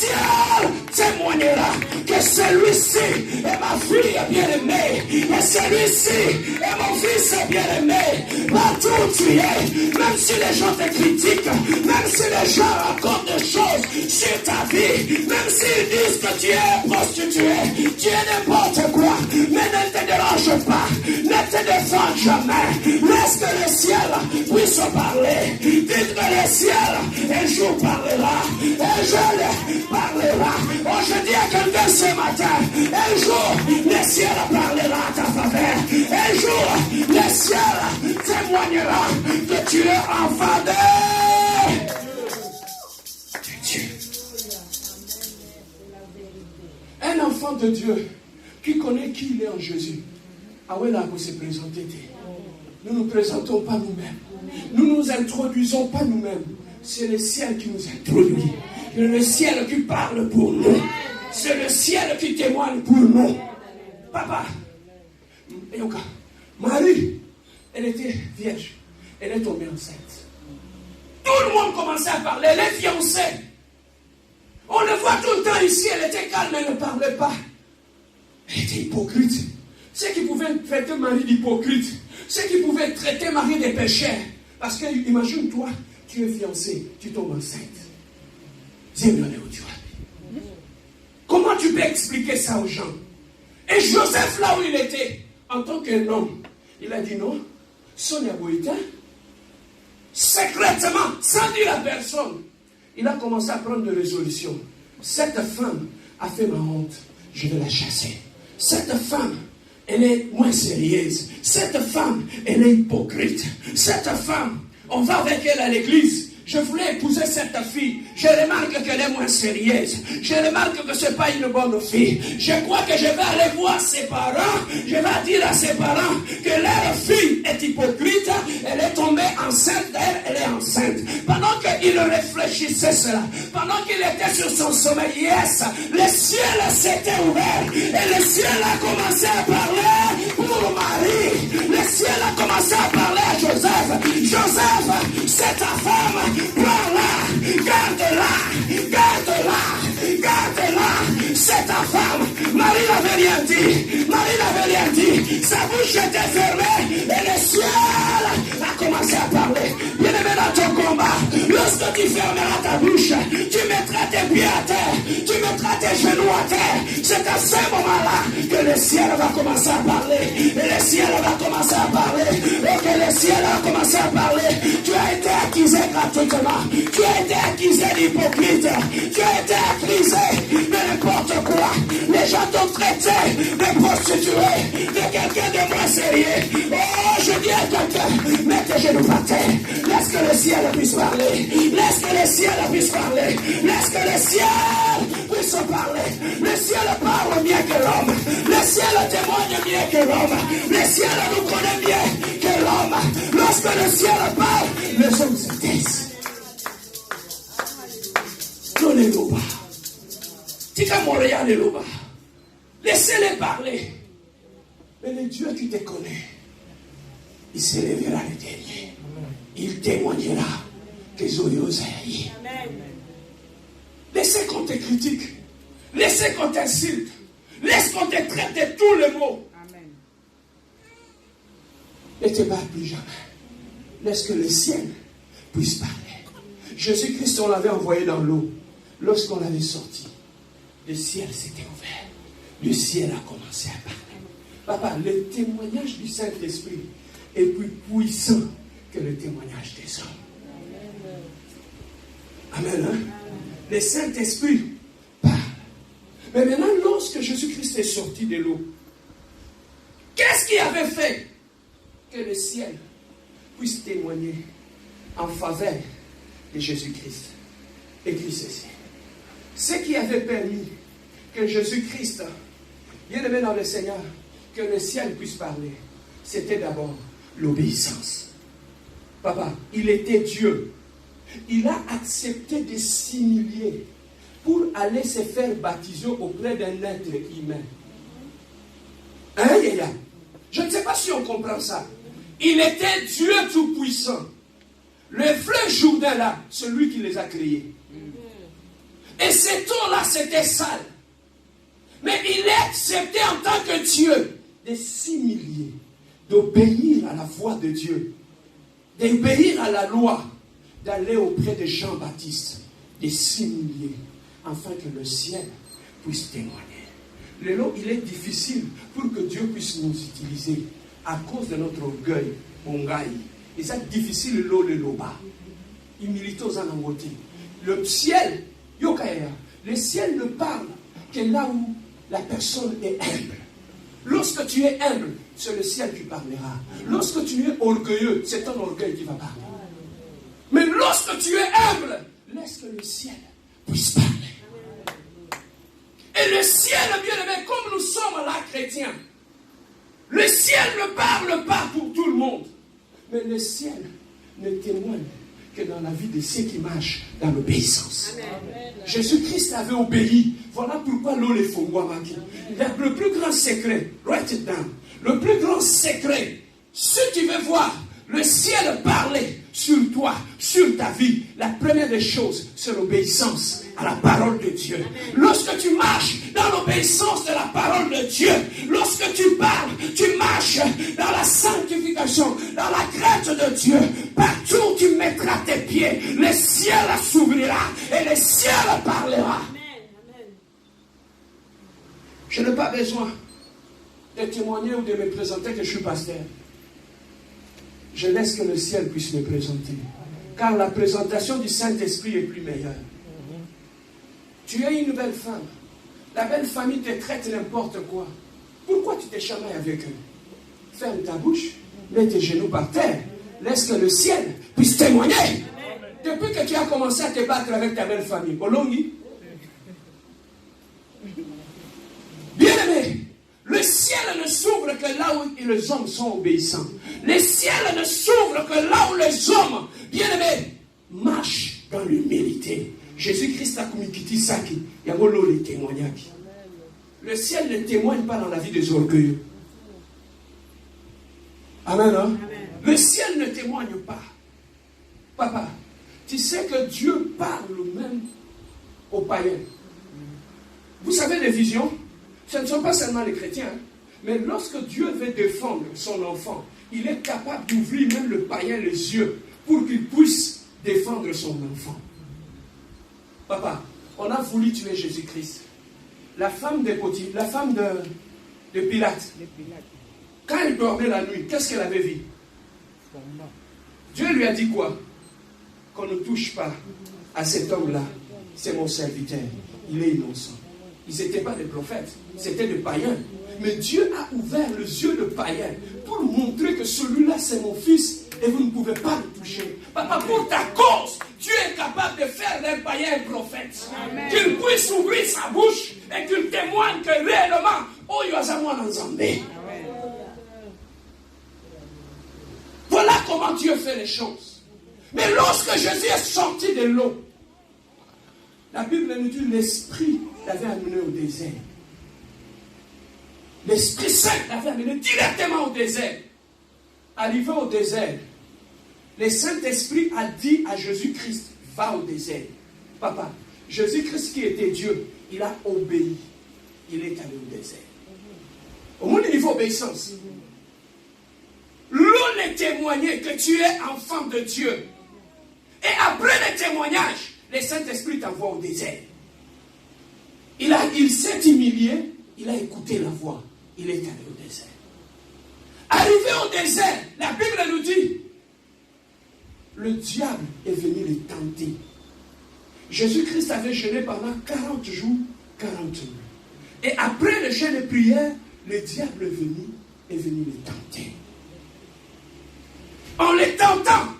ciel témoignera que celui-ci est ma fille bien-aimée, et celui-ci est mon fils bien-aimé. Partout où tu es, même si les gens te critiquent, même si les gens racontent des choses sur ta vie, même s'ils disent que tu es prostituée, tu es n'importe quoi, mais ne te dérange pas, ne te défends jamais. Laisse que le ciel puisse parler. Dites que le ciel un jour parlera, un jour parlera. Oh, je dis à quelqu'un ce matin, un jour le ciel parlera à ta faveur, un jour le ciel témoignera que tu es enfant de Dieu. Un enfant de Dieu qui connaît qui il est en Jésus. Ah ouais, là, vous se présentez. Nous ne nous présentons pas nous-mêmes. Nous ne nous introduisons pas nous-mêmes. C'est le ciel qui nous introduit. C'est le ciel qui parle pour nous. C'est le ciel qui témoigne pour nous. Papa, Marie, elle était vierge. Elle est tombée enceinte. Tout le monde commençait à parler. Elle est fiancée. On le voit tout le temps ici. Elle était calme, elle ne parlait pas. Elle était hypocrite. Ceux qui pouvaient traiter Marie d'hypocrite, ceux qui pouvaient traiter Marie des pécheurs. Parce que, imagine-toi, tu es fiancé, tu tombes enceinte. Comment tu peux expliquer ça aux gens? Et Joseph, là où il était, en tant qu'un homme, il a dit non, Sonia Boïta, secrètement, sans dire à personne, il a commencé à prendre des résolutions. Cette femme a fait ma honte, je vais la chasser. Cette femme, elle est moins sérieuse. Cette femme, elle est hypocrite. Cette femme, on va avec elle à l'église. Je voulais épouser cette fille. Je remarque qu'elle est moins sérieuse. Je remarque que ce n'est pas une bonne fille. Je crois que je vais aller voir ses parents. Je vais dire à ses parents que leur fille est hypocrite. Elle est tombée enceinte d'elle. Elle est enceinte. Pendant qu'il réfléchissait cela, pendant qu'il était sur son sommeil, yes, le ciel s'était ouvert. Et le ciel a commencé à parler pour Marie. Le ciel a commencé à parler à Joseph. Joseph, c'est ta femme. Prends-la, garde-la, garde-la, garde-la, c'est ta femme. Marie n'avait rien dit, Marie n'avait rien dit, sa bouche était fermée et le ciel a commencé à parler. Bien-aimé dans ton combat, lorsque tu fermeras ta bouche, tu mettras tes pieds à terre, tu mettras tes genoux à terre. C'est à ce moment-là que le ciel va commencer à parler, et le ciel va commencer à parler, et que le ciel va commencer à parler. Tu as été accusé gratuitement. Tu as été accusé d'hypocrite. Tu as été accusé de n'importe quoi. Les gens t'ont traité de prostituée, de quelqu'un de moins sérieux. Oh, je dis à quelqu'un, mets tes genoux par terre. Laisse que le ciel puisse parler. Laisse que le ciel puisse parler. Laisse que le ciel puisse parler. Le ciel parle mieux que l'homme. Le ciel témoigne mieux que l'homme. Le ciel nous connaît mieux que l'homme. Lorsque le ciel parle, les hommes se taisent. Alléluia. Tika Montréal, Alléluia. Laissez-les parler. Mais le Dieu qui te connaît, il s'élèvera le dernier. Il témoignera que Zoyosa est. Laissez qu'on te critique. Laissez qu'on t'insulte. Laisse qu'on te traite de tous les mots. Ne te bats plus jamais. Laisse que le ciel puisse parler. Jésus-Christ, on l'avait envoyé dans l'eau. Lorsqu'on l'avait sorti, le ciel s'était ouvert. Le ciel a commencé à parler. Papa, le témoignage du Saint-Esprit est plus puissant que le témoignage des hommes. Amen. Hein? Le Saint-Esprit parle. Mais maintenant, lorsque Jésus-Christ est sorti de l'eau, qu'est-ce qui avait fait que le ciel puisse témoigner en faveur de Jésus-Christ? Écris ceci. Ce qui avait permis que Jésus-Christ, bien aimé dans le Seigneur, que le ciel puisse parler, c'était d'abord l'obéissance. Papa, il était Dieu. Il a accepté de s'humilier pour aller se faire baptiser auprès d'un être humain. Hein, je ne sais pas si on comprend ça. Il était Dieu Tout-Puissant. Le fleuve Jourdain là, celui qui les a créés. Et cette eau-là, c'était sale. Mais il est accepté en tant que Dieu de s'humilier, d'obéir à la voix de Dieu, d'obéir à la loi, d'aller auprès de Jean-Baptiste, de s'humilier, afin que le ciel puisse témoigner. Le lot, il est difficile pour que Dieu puisse nous utiliser à cause de notre orgueil, mongaï. Et c'est difficile le lot, le loba. Humilité aux anangotis. Le ciel, yokaya, le ciel ne parle que là où la personne est humble. Lorsque tu es humble, c'est le ciel qui parlera. Lorsque tu es orgueilleux, c'est ton orgueil qui va parler. Mais lorsque tu es humble, laisse que le ciel puisse parler. Et le ciel, bien aimé, comme nous sommes là chrétiens, le ciel ne parle pas pour tout le monde. Mais le ciel ne témoigne que dans la vie de ceux qui marchent dans l'obéissance. Jésus-Christ avait obéi. Voilà pourquoi l'eau les fongouamaki. Le plus grand secret, write it down. Le plus grand secret, si tu veux voir le ciel parler sur toi, sur ta vie, la première des choses, c'est l'obéissance à la parole de Dieu. Lorsque tu marches dans l'obéissance de la parole de Dieu, lorsque tu parles, tu marches dans la sanctification, dans la crainte de Dieu, partout où tu mettras tes pieds, le ciel s'ouvrira et le ciel parlera. Je n'ai pas besoin de témoigner ou de me présenter que je suis pasteur. Je laisse que le ciel puisse me présenter. Car la présentation du Saint-Esprit est plus meilleure. Tu es une belle femme. La belle famille te traite n'importe quoi. Pourquoi tu te chamailles avec eux? Ferme ta bouche, mets tes genoux par terre. Laisse que le ciel puisse témoigner. Depuis que tu as commencé à te battre avec ta belle famille, Olongi. Bien-aimé, le ciel ne s'ouvre que là où les hommes sont obéissants. Le ciel ne s'ouvre que là où les hommes, bien-aimés, marchent dans l'humilité. Jésus-Christ a communiqué ça qui y a les témoignages. Le ciel ne témoigne pas dans la vie des orgueilleux. Amen, hein? Amen. Le ciel ne témoigne pas. Papa, tu sais que Dieu parle même aux païens. Vous savez les visions? Ce ne sont pas seulement les chrétiens, hein? Mais lorsque Dieu veut défendre son enfant, il est capable d'ouvrir même le païen les yeux pour qu'il puisse défendre son enfant. Papa, on a voulu tuer Jésus-Christ. La femme de Pilate, quand elle dormait la nuit, qu'est-ce qu'elle avait vu? Dieu lui a dit quoi? Qu'on ne touche pas à cet homme-là. C'est mon serviteur. Il est innocent. Ils n'étaient pas des prophètes, c'était des païens. Mais Dieu a ouvert les yeux de païens pour montrer que celui-là c'est mon fils et vous ne pouvez pas le toucher. Papa, pour ta cause, Dieu est capable de faire d'un païen un prophète. Amen. Qu'il puisse ouvrir sa bouche et qu'il témoigne que réellement, oh, il y a moi dans Zambé. Voilà comment Dieu fait les choses. Mais lorsque Jésus est sorti de l'eau, la Bible nous dit l'Esprit l'avait amené au désert. L'Esprit Saint l'avait amené directement au désert. Arrivé au désert, le Saint-Esprit a dit à Jésus-Christ, va au désert. Papa, Jésus-Christ qui était Dieu, il a obéi. Il est allé au désert. Au moins, il faut obéissance. L'eau est témoigné que tu es enfant de Dieu. Et après le témoignage, le Saint-Esprit t'envoie au désert. Il s'est humilié, il a écouté la voix. Il est allé au désert. Arrivé au désert, la Bible nous dit, le diable est venu les tenter. Jésus-Christ avait jeûné pendant 40 jours, 40 nuits. Et après le jeûne de prière, le diable est venu les tenter. En les tentant,